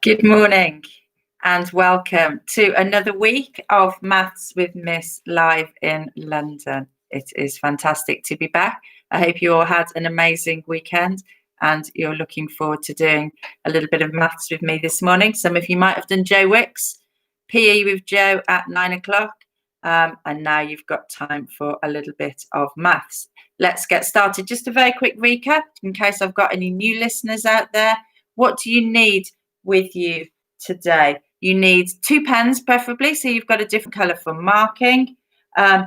Good morning and welcome to another week of Maths with Miss live in London. It is fantastic to be back. I hope you all had an amazing weekend and you're looking forward to doing a little bit of maths with me this morning. Some of you might have done Joe Wicks, PE with Joe at 9 o'clock, and now you've got time for a little bit of maths. Let's get started. Just a very quick recap in case I've got any new listeners out there. What do you need with you today? You need 2 pens preferably, so you've got a different colour for marking, a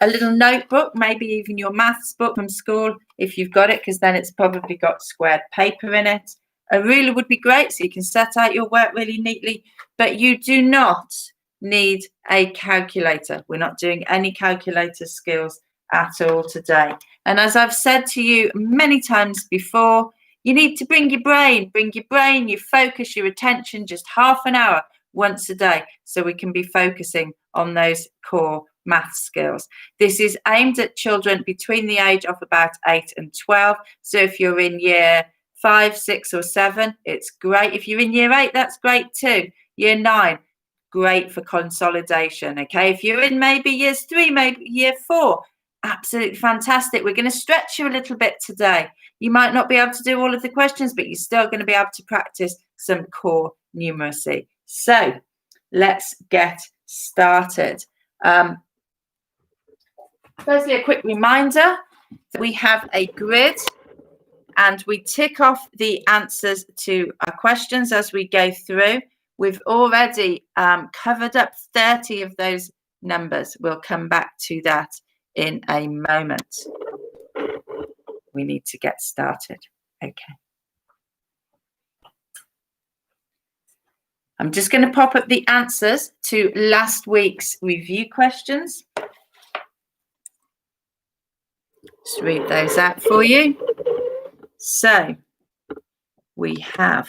little notebook, maybe even your maths book from school if you've got it, because then it's probably got squared paper in it. A ruler would be great so you can set out your work really neatly, but you do not need a calculator. We're not doing any calculator skills at all today. And as I've said to you many times before, you need to bring your brain, your focus, your attention, just half an hour once a day so we can be focusing on those core math skills. This is aimed at children between the age of about 8 and 12. So if you're in year 5, 6 or 7, it's great. If you're in year 8, that's great too. Year 9, great for consolidation. Okay, if you're in maybe years 3, maybe year 4, absolutely fantastic. We're going to stretch you a little bit today. You might not be able to do all of the questions, but you're still going to be able to practice some core numeracy. So let's get started. Firstly, a quick reminder that we have a grid and we tick off the answers to our questions as we go through. We've already covered up 30 of those numbers. We'll come back to that in a moment. We need to get started. Okay. I'm just going to pop up the answers to last week's review questions. Just read those out for you. So we have,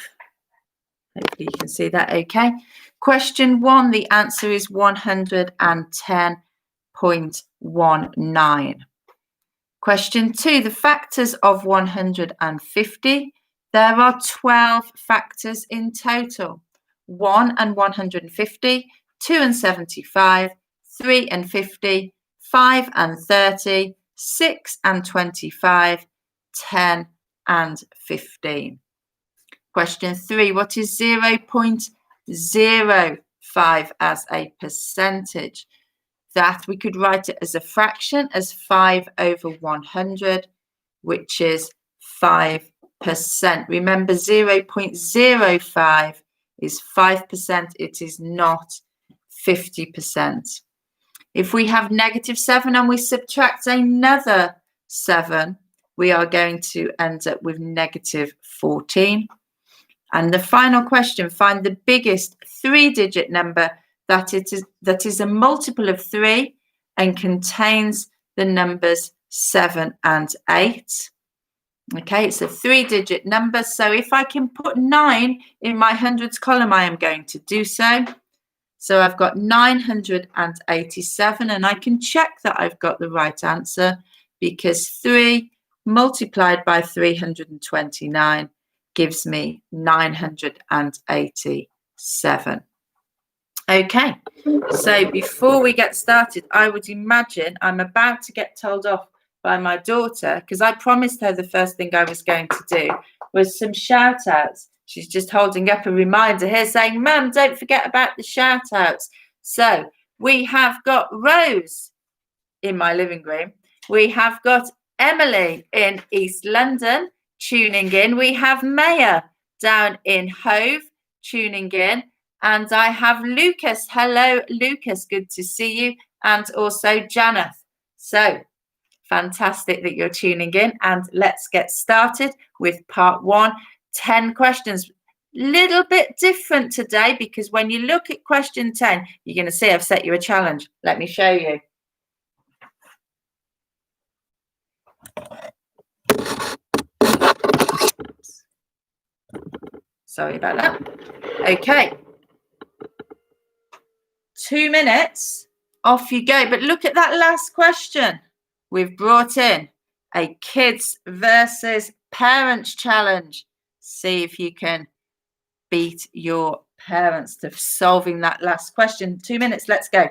hopefully you can see that okay. Question 1, the answer is 110.19. Question 2, the factors of 150. There are 12 factors in total. 1 and 150, 2 and 75, 3 and 50, 5 and 30, 6 and 25, 10 and 15. Question 3, what is 0.05 as a percentage? That we could write it as a fraction as 5 over 100, which is 5%. Remember, 0.05 is 5%. It is not 50%. If we have -7 and we subtract another 7, we are going to end up with -14. And the final question, find the biggest 3-digit number that is a multiple of 3 and contains the numbers 7 and 8. Okay, it's a 3-digit number. So if I can put 9 in my hundreds column, I am going to do so. So I've got 987, and I can check that I've got the right answer because 3 multiplied by 329 gives me 987. Okay, so before we get started, I would imagine I'm about to get told off by my daughter because I promised her the first thing I was going to do was some shout outs. She's just holding up a reminder here saying, Mum, don't forget about the shout outs. So we have got Rose in my living room. We have got Emily in East London tuning in. We have Maya down in Hove tuning in. And I have Lucas. Hello, Lucas. Good to see you. And also Janeth. So fantastic that you're tuning in. And let's get started with part 1. 10 questions. Little bit different today because when you look at question 10, you're going to see I've set you a challenge. Let me show you. Sorry about that. Okay. 2 minutes, off you go. But look at that last question. We've brought in a kids versus parents challenge. See if you can beat your parents to solving that last question. 2 minutes, let's go.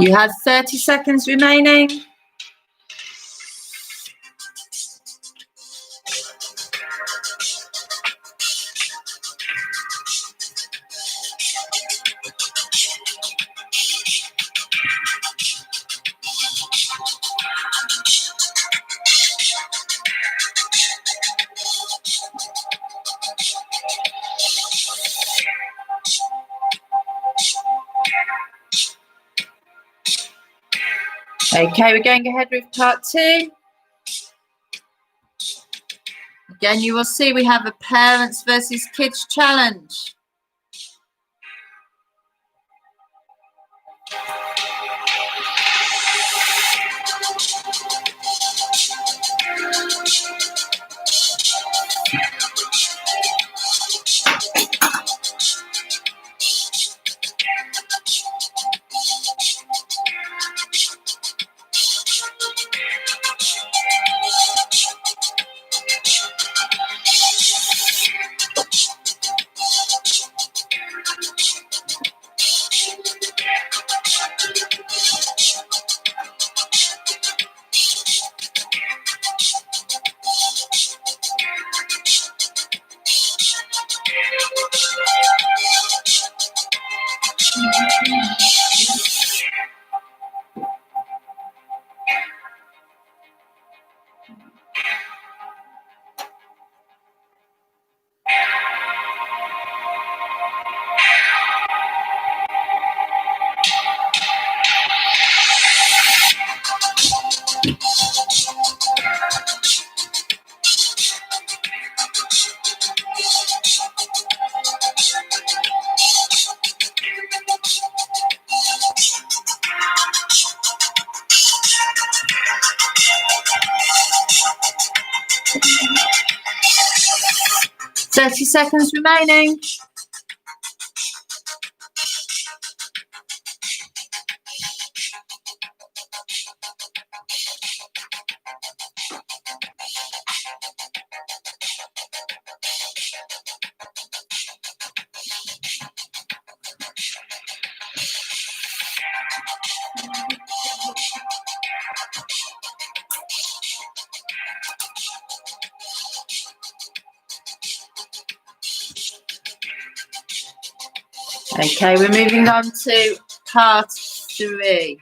You have 30 seconds remaining. Okay, we're going ahead with part 2. Again, you will see we have a parents versus kids challenge. 30 seconds remaining. Okay, we're moving on to part 3.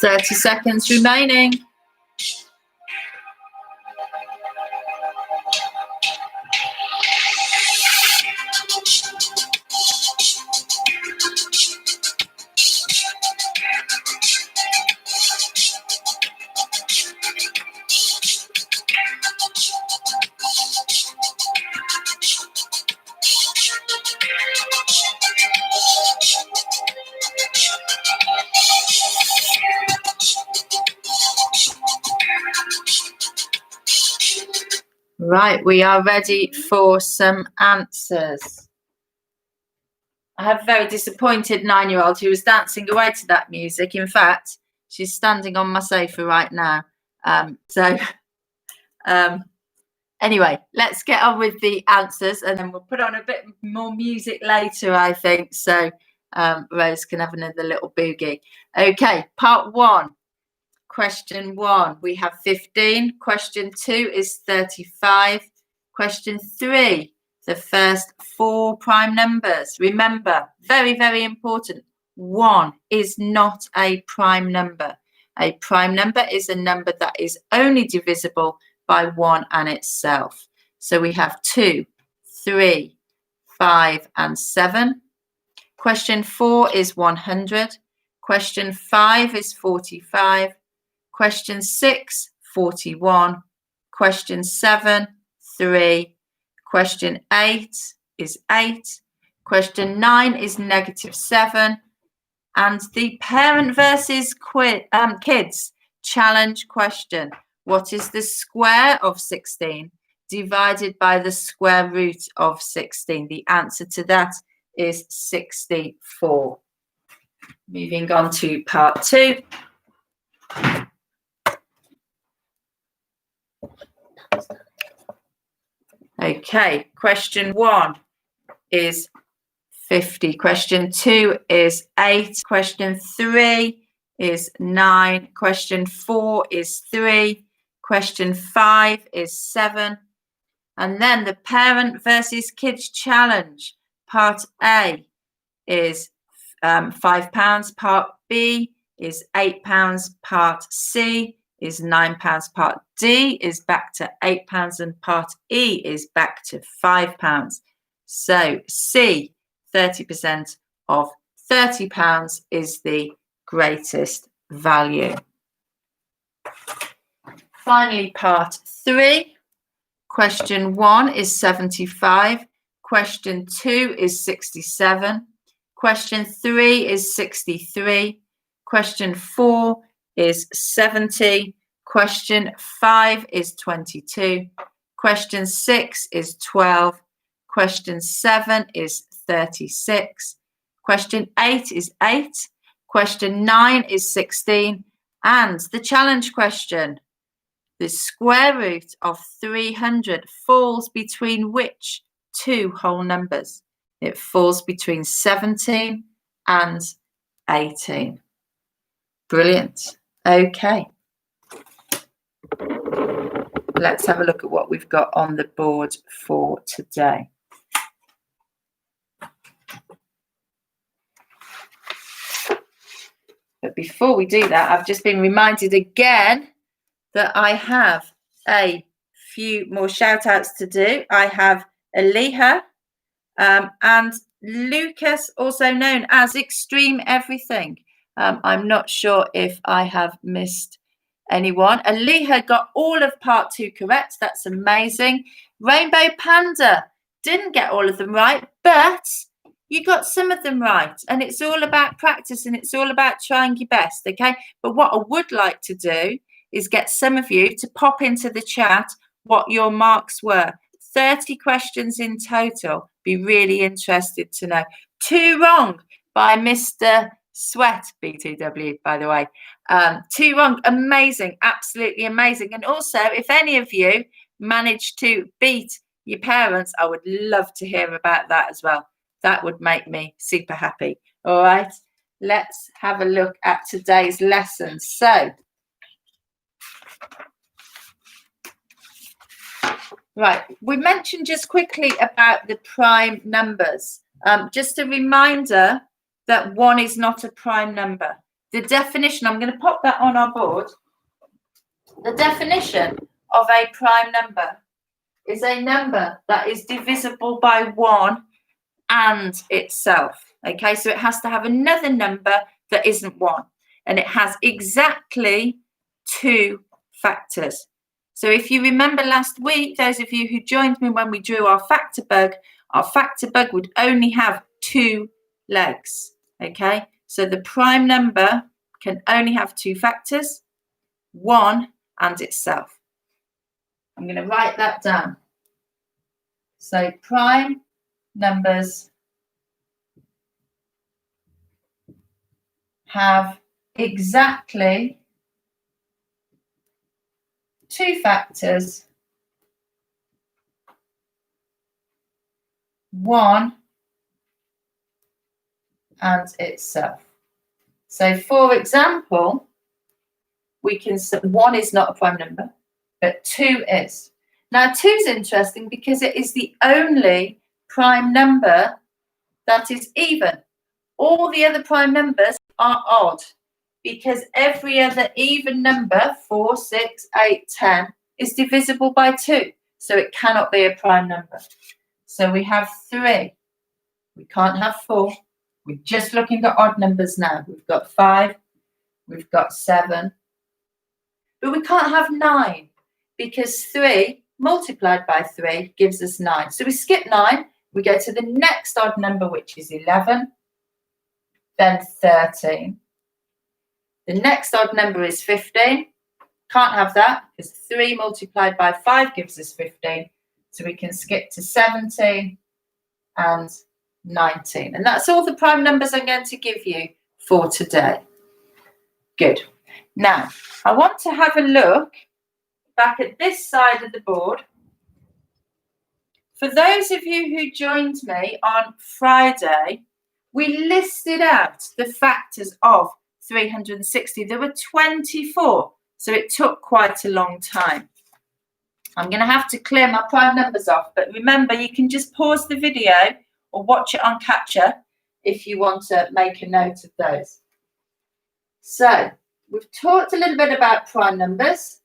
Thirty seconds remaining. Right, we are ready for some answers. I have a very disappointed 9-year-old who was dancing away to that music. In fact, she's standing on my sofa right now. Anyway, let's get on with the answers and then we'll put on a bit more music later, I think. So Rose can have another little boogie. Okay, part 1. Question 1, we have 15. Question 2 is 35. Question 3, the first 4 prime numbers. Remember, very, very important, 1 is not a prime number. A prime number is a number that is only divisible by 1 and itself. So we have 2, 3, 5, and 7. Question 4 is 100. Question 5 is 45. Question 6, 41. Question 7, 3. Question 8 is 8. Question 9 is -7. And the parent versus kids challenge question. What is the square of 16 divided by the square root of 16? The answer to that is 64. Moving on to part 2. Okay, question 1 is 50. Question 2 is 8. Question 3 is 9. Question 4 is 3. Question 5 is 7. And then the parent versus kids challenge. Part A is £5. Part B is £8. Part C is £9. Part D is back to £8. And part E is back to £5. So C, 30% of £30 is the greatest value. Finally, part 3. Question 1 is 75. Question 2 is 67. Question 3 is 63. Question 4 is 70. Question 5 is 22. Question 6 is 12. Question 7 is 36. Question 8 is 8. Question 9 is 16. And the challenge question, the square root of 300 falls between which two whole numbers? It falls between 17 and 18. Brilliant. Okay. Let's have a look at what we've got on the board for today. But before we do that, I've just been reminded again that I have a few more shout outs to do. I have Aliha and Lucas, also known as Extreme Everything. I'm not sure if I have missed anyone. Aliha got all of part 2 correct. That's amazing. Rainbow Panda didn't get all of them right, but you got some of them right. And it's all about practice and it's all about trying your best, okay? But what I would like to do is get some of you to pop into the chat what your marks were. 30 questions in total. Be really interested to know. 2 wrong by Mr. Sweat, BTW, by the way. 2 wrong. Amazing. Absolutely amazing. And also, if any of you managed to beat your parents, I would love to hear about that as well. That would make me super happy. All right. Let's have a look at today's lesson. So, right, we mentioned just quickly about the prime numbers. Just a reminder that 1 is not a prime number. The definition, I'm going to pop that on our board. The definition of a prime number is a number that is divisible by 1 and itself. Okay, so it has to have another number that isn't 1. And it has exactly 2 factors. So if you remember last week, those of you who joined me when we drew our factor bug would only have 2 legs. Okay, so the prime number can only have 2 factors, 1 and itself. I'm going to write that down. So prime numbers have exactly 2 factors, 1 and itself. So for example, we can say 1 is not a prime number, but 2 is. Now 2 is interesting because it is the only prime number that is even. All the other prime numbers are odd because every other even number, 4, 6, 8, 10, is divisible by 2. So it cannot be a prime number. So we have 3. We can't have 4. We're just looking at odd numbers now. We've got 5. We've got 7. But we can't have 9 because 3 multiplied by 3 gives us 9. So we skip 9. We go to the next odd number, which is 11. Then 13. The next odd number is 15. Can't have that because 3 multiplied by 5 gives us 15. So we can skip to 17 and 19. And that's all the prime numbers I'm going to give you for today. Good. Now, I want to have a look back at this side of the board. For those of you who joined me on Friday, we listed out the factors of 360. There were 24, so it took quite a long time. I'm going to have to clear my prime numbers off, but remember, you can just pause the video or watch it on Catcher if you want to make a note of those. So we've talked a little bit about prime numbers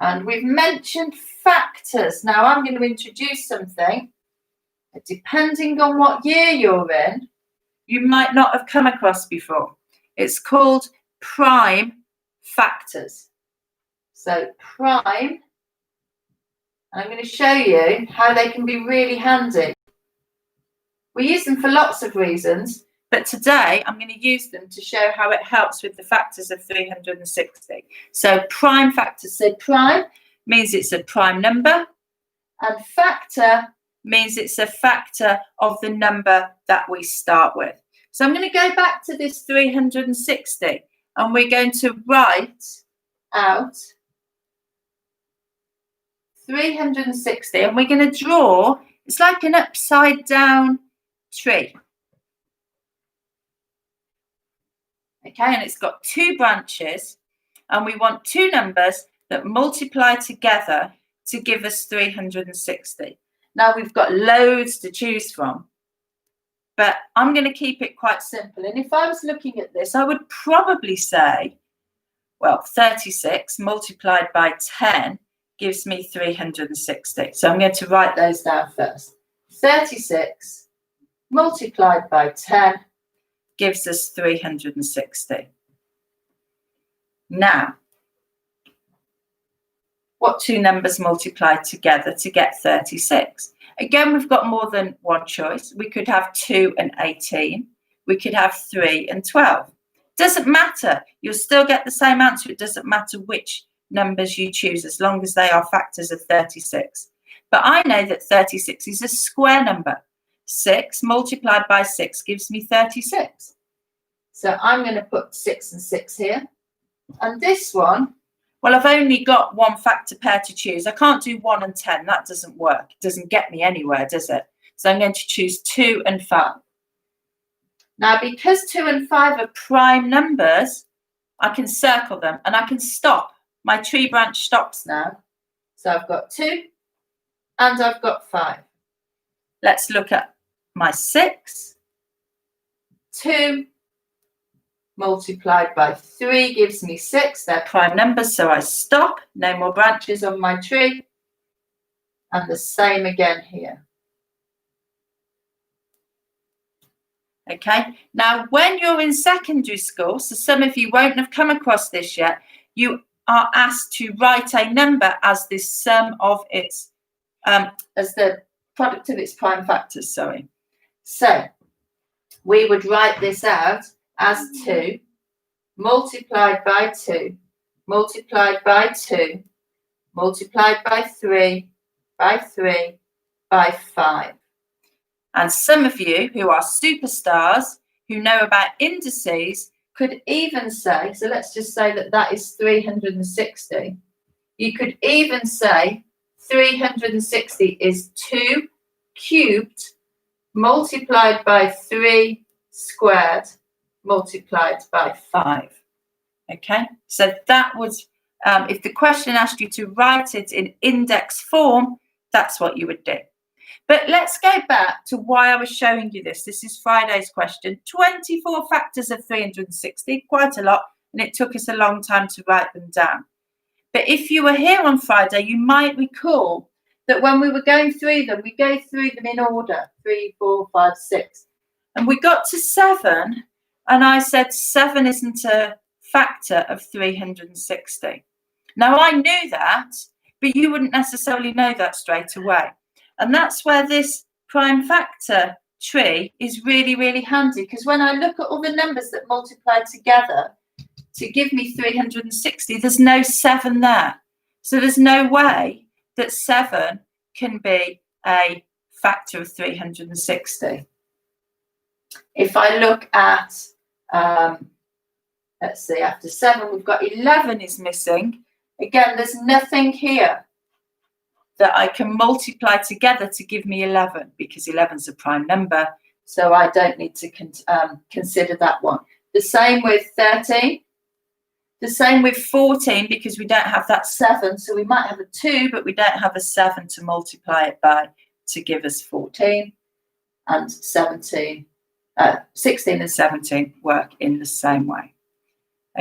and we've mentioned factors. Now I'm going to introduce something that, depending on what year you're in, you might not have come across before. It's called prime factors. So prime, I'm going to show you how they can be really handy. We use them for lots of reasons, But today I'm going to use them to show how it helps with the factors of 360. So prime factors. So prime means it's a prime number, and factor means it's a factor of the number that we start with. So I'm going to go back to this 360, and we're going to write out 360, and we're going to draw, it's like an upside down tree. Okay, and it's got two branches, and we want two numbers that multiply together to give us 360. Now we've got loads to choose from, but I'm going to keep it quite simple. And if I was looking at this, I would probably say, well, 36 multiplied by 10 gives me 360. So I'm going to write those down first. 36 multiplied by 10 gives us 360. Now, what two numbers multiply together to get 36? Again, we've got more than one choice. We could have 2 and 18. We could have 3 and 12. Doesn't matter. You'll still get the same answer. It doesn't matter which numbers you choose, as long as they are factors of 36. But I know that 36 is a square number. 6 multiplied by 6 gives me 36. So I'm going to put 6 and 6 here. And this one, well, I've only got one factor pair to choose. I can't do 1 and 10. That doesn't work. It doesn't get me anywhere, does it? So I'm going to choose 2 and 5. Now, because 2 and 5 are prime numbers, I can circle them and I can stop. My tree branch stops now. So I've got 2 and I've got 5. Let's look at my 6. 2 multiplied by 3 gives me 6. They're prime numbers, so I stop. No more branches on my tree. And the same again here. Okay, now when you're in secondary school, so some of you won't have come across this yet, you are asked to write a number as the sum of its, as the product of its prime factors, sorry. So we would write this out as 2 multiplied by 2 multiplied by 2 multiplied by 3 by 3 by 5. And some of you who are superstars, who know about indices, could even say, so let's just say that that is 360. You could even say 360 is 2 cubed multiplied by 3 squared multiplied by 5. Okay, so that was, if the question asked you to write it in index form, that's what you would do. But let's go back to why I was showing you this. This is Friday's question. 24 factors of 360, quite a lot, and it took us a long time to write them down. But if you were here on Friday, you might recall that when we were going through them, we go through them in order, 3, 4, 5, 6. And we got to 7, and I said 7 isn't a factor of 360. Now, I knew that, but you wouldn't necessarily know that straight away. And that's where this prime factor tree is really, really handy, because when I look at all the numbers that multiply together to give me 360, there's no 7 there. So there's no way that 7 can be a factor of 360. If I look at, let's see, after 7, we've got 11 is missing. Again, there's nothing here that I can multiply together to give me 11, because 11 is a prime number, so I don't need to consider that one. The same with 13. The same with 14, because we don't have that 7, so we might have a 2, but we don't have a 7 to multiply it by to give us 14. And 16 and 17 work in the same way.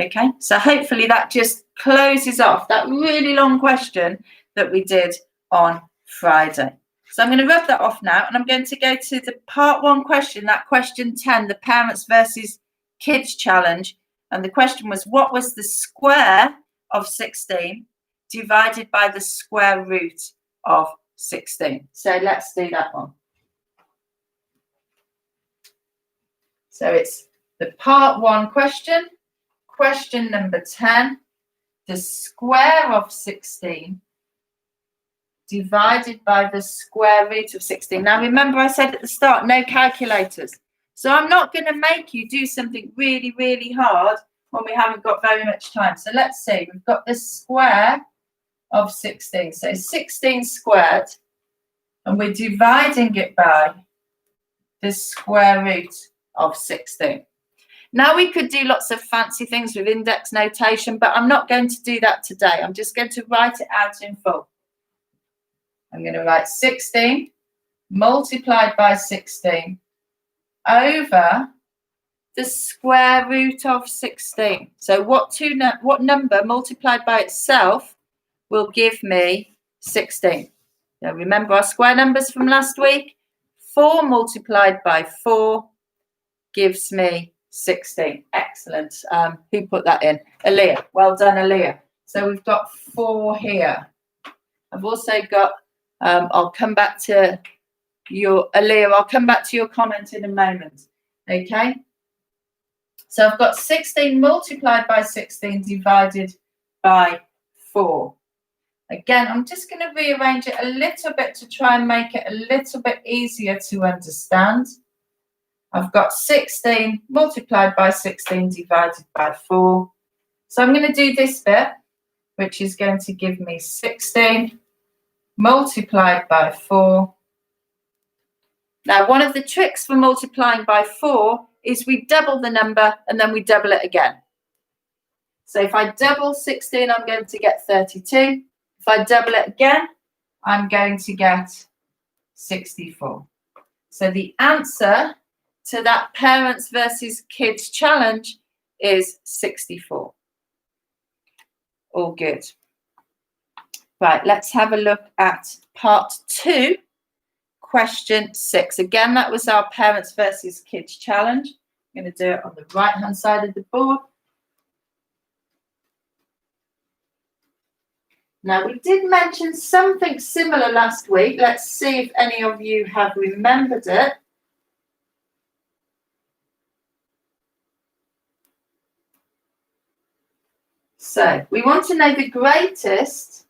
Okay, so hopefully that just closes off that really long question that we did on Friday. So I'm going to rub that off now, and I'm going to go to the part 1 question, that question 10, the parents versus kids challenge. And the question was, what was the square of 16 divided by the square root of 16? So let's do that one. So it's the part 1 question. Question number 10. The square of 16 divided by the square root of 16. Now, remember I said at the start, no calculators. So I'm not going to make you do something really, really hard when we haven't got very much time. So let's see. We've got the square of 16. So 16 squared. And we're dividing it by the square root of 16. Now we could do lots of fancy things with index notation, but I'm not going to do that today. I'm just going to write it out in full. I'm going to write 16 multiplied by 16 over the square root of 16. So what number multiplied by itself will give me 16? Now remember our square numbers from last week? 4 multiplied by 4 gives me 16. Excellent. Who put that in? Aaliyah. Well done, Aaliyah. So we've got 4 here. I've also got, I'll come back to your, Aaliyah, I'll come back to your comment in a moment. Okay? So I've got 16 multiplied by 16 divided by 4. Again, I'm just going to rearrange it a little bit to try and make it a little bit easier to understand. I've got 16 multiplied by 16 divided by 4. So I'm going to do this bit, which is going to give me 16 multiplied by 4. Now, one of the tricks for multiplying by 4 is we double the number and then we double it again. So if I double 16, I'm going to get 32. If I double it again, I'm going to get 64. So the answer to that parents versus kids challenge is 64. All good. Right, let's have a look at part 2, question 6. Again, that was our parents versus kids challenge. I'm going to do it on the right-hand side of the board. Now, we did mention something similar last week. Let's see if any of you have remembered it. So, we want to know the greatest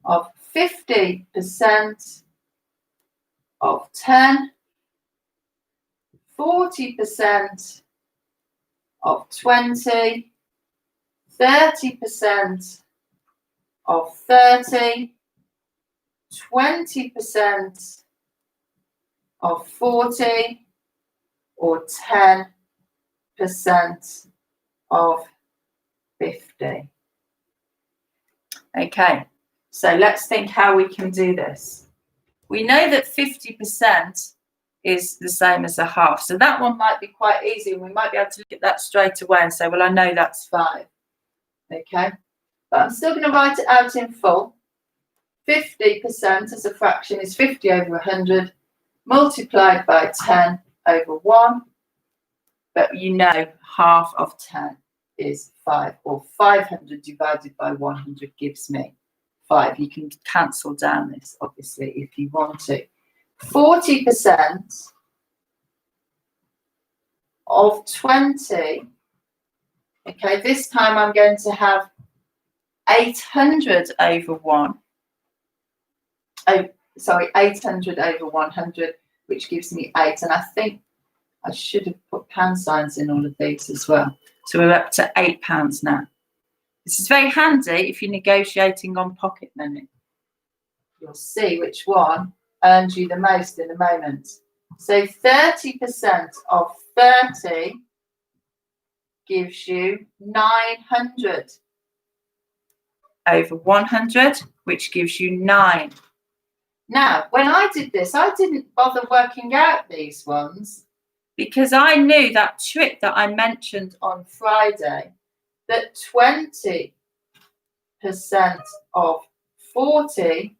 of 50% of 10, 40% of 20, 30% of 30, 20% of 40, or 10% of 50. Okay, so let's think how we can do this. We know that 50% is the same as a half, so that one might be quite easy. We might be able to look at that straight away and say, well, I know that's 5. Okay. But I'm still going to write it out in full. 50% as a fraction is 50 over 100 multiplied by 10 over 1. But you know half of 10 is 5, or 500 divided by 100 gives me 5. You can cancel down this, obviously, if you want to. 40% of 20. Okay, this time I'm going to have 800 over 1. Oh, sorry, 800 over 100, which gives me 8. And I think I should have put pound signs in all of these as well. So we're up to £8 now. This is very handy if you're negotiating on pocket money. You'll see which one earns you the most in a moment. So 30% of 30 gives you 900 over 100, which gives you 9. Now, when I did this, I didn't bother working out these ones because I knew that trick that I mentioned on Friday, that 20% of 40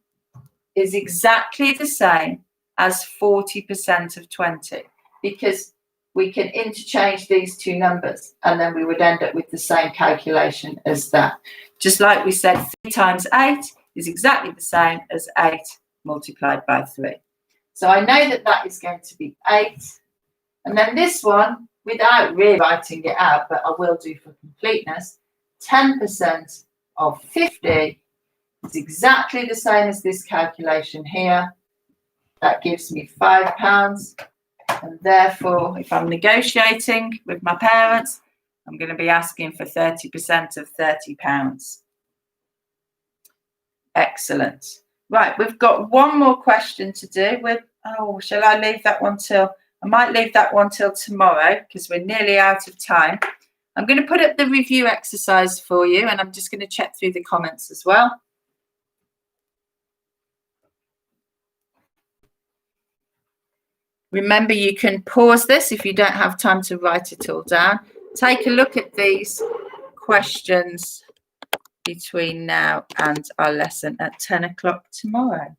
is exactly the same as 40% of 20, because we can interchange these two numbers and then we would end up with the same calculation as that. Just like we said, 3 times 8 is exactly the same as 8 multiplied by 3. So I know that that is going to be 8. And then this one, without rewriting it out, but I will do for completeness, 10% of 50 is exactly the same as this calculation here. That gives me £5. And therefore, if I'm negotiating with my parents, I'm going to be asking for 30% of £30. Excellent. Right, we've got one more question to do. Shall I leave that one till? I might leave that one till tomorrow because we're nearly out of time. I'm going to put up the review exercise for you, and I'm just going to check through the comments as well. Remember, you can pause this if you don't have time to write it all down. Take a look at these questions between now and our lesson at 10 o'clock tomorrow.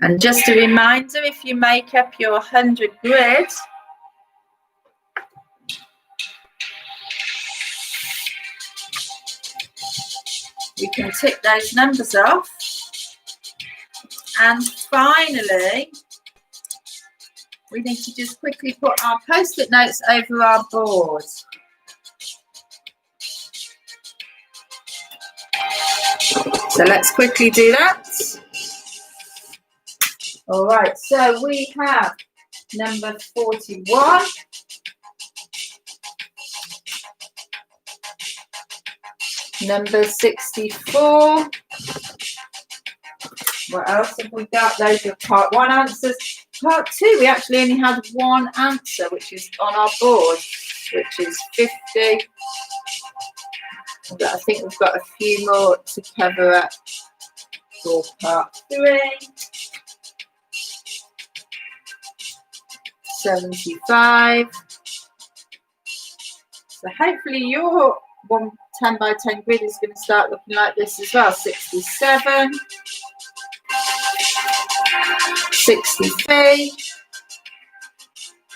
And just a reminder, if you make up your 100 grid, you can tick those numbers off. And finally, we need to just quickly put our post-it notes over our board. So let's quickly do that. All right, so we have number 41. Number 64. What else have we got? Those are part 1 answers. Part 2, we actually only had one answer, which is on our board, which is 50. But I think we've got a few more to cover up for part 3. 75. So hopefully your 10 by 10 grid is going to start looking like this as well. 67. 63.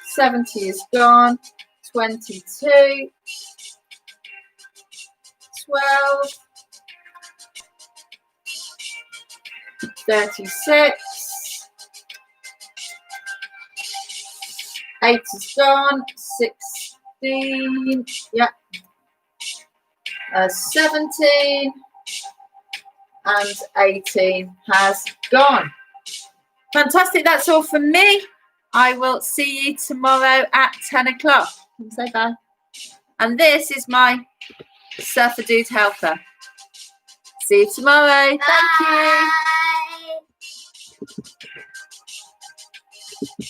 70 is gone. 22. 12. 36. 8 is gone. 16. Yep. 17 and 18 has gone. Fantastic. That's all from me. I will see you tomorrow at 10 o'clock. Come say bye. And this is my Surfer Dude helper. See you tomorrow. Bye. Thank you.